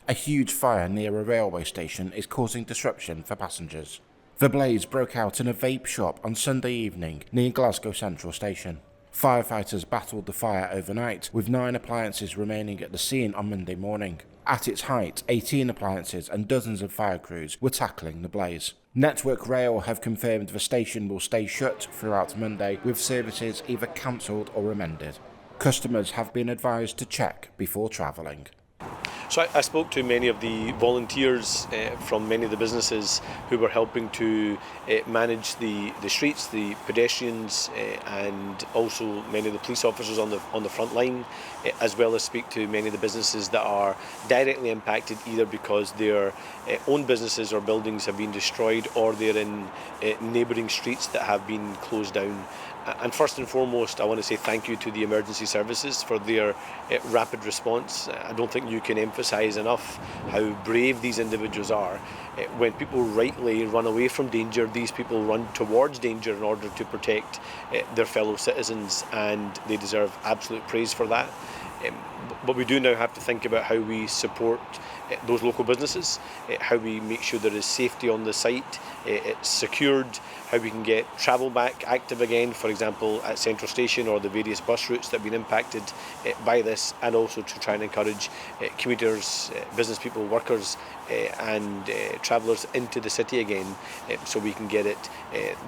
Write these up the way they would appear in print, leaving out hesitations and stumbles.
A huge fire near a railway station is causing disruption for passengers. The blaze broke out in a vape shop on Sunday evening near Glasgow Central station. Firefighters battled the fire overnight, with 9 appliances remaining at the scene on Monday morning. At its height, 18 appliances and dozens of fire crews were tackling the blaze. Network Rail have confirmed the station will stay shut throughout Monday, with services either cancelled or amended. Customers have been advised to check before travelling. So I spoke to many of the volunteers from many of the businesses who were helping to manage the streets, the pedestrians, and also many of the police officers on the front line, as well as speak to many of the businesses that are directly impacted either because their own businesses or buildings have been destroyed or they're in neighbouring streets that have been closed down. And first and foremost, I want to say thank you to the emergency services for their rapid response. I don't think you can emphasise enough how brave these individuals are. When people rightly run away from danger, these people run towards danger in order to protect their fellow citizens, and they deserve absolute praise for that. But we do now have to think about how we support those local businesses, how we make sure there is safety on the site, it's secured, how we can get travel back active again, for example at Central Station or the various bus routes that have been impacted by this, and also to try and encourage commuters, business people, workers and travellers into the city again, so we can get it,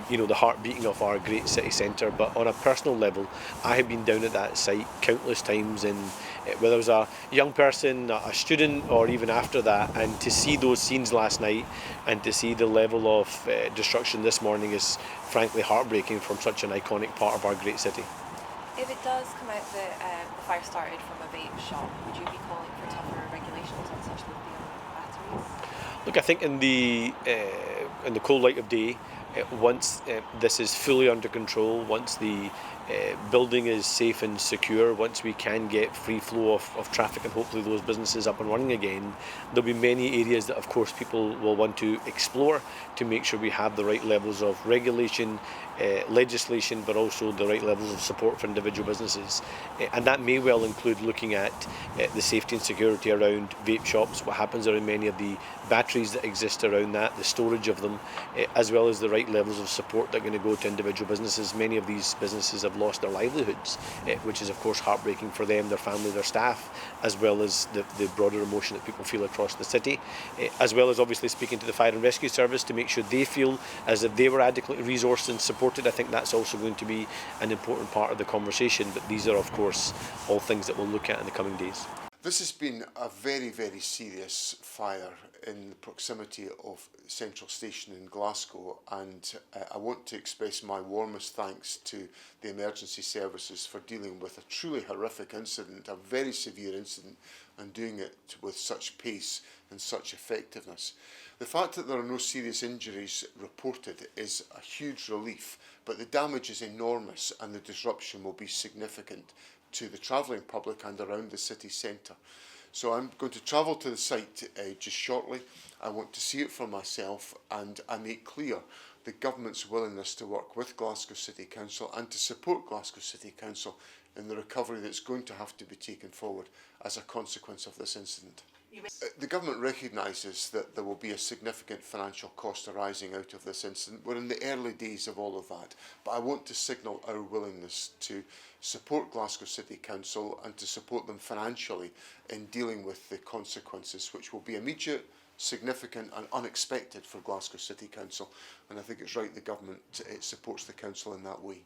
the heart beating of our great city centre. But on a personal level, I have been down at that site countless times, whether I was a young person, a student, or even after that, and to see those scenes last night and to see the level of destruction this morning is frankly heartbreaking from such an iconic part of our great city. If it does come out that the fire started from a vape shop, would you be calling for tougher regulations on such lithium batteries? Look, I think in the cold light of day, once this is fully under control, once the building is safe and secure, once we can get free flow of traffic and hopefully those businesses up and running again, there'll be many areas that of course people will want to explore to make sure we have the right levels of regulation, legislation, but also the right levels of support for individual businesses. And that may well include looking at the safety and security around vape shops, what happens around many of the batteries that exist around that, the storage of them, as well as the right levels of support that are going to go to individual businesses. Many of these businesses have lost their livelihoods, which is of course heartbreaking for them, their family, their staff, as well as the broader emotion that people feel across the city, as well as obviously speaking to the fire and rescue service to make sure they feel as if they were adequately resourced and supported. I think that's also going to be an important part of the conversation, but these are of course all things that we'll look at in the coming days. This has been a very, very serious fire in the proximity of Central Station in Glasgow, and I want to express my warmest thanks to the emergency services for dealing with a truly horrific incident, a very severe incident, and doing it with such pace and such effectiveness. The fact that there are no serious injuries reported is a huge relief, but the damage is enormous and the disruption will be significant to the travelling public and around the city centre. So I'm going to travel to the site just shortly. I want to see it for myself, and I make clear the government's willingness to work with Glasgow City Council and to support Glasgow City Council in the recovery that's going to have to be taken forward as a consequence of this incident. The government recognises that there will be a significant financial cost arising out of this incident. We're in the early days of all of that, but I want to signal our willingness to support Glasgow City Council and to support them financially in dealing with the consequences, which will be immediate, significant and unexpected for Glasgow City Council, and I think it's right the government supports the council in that way.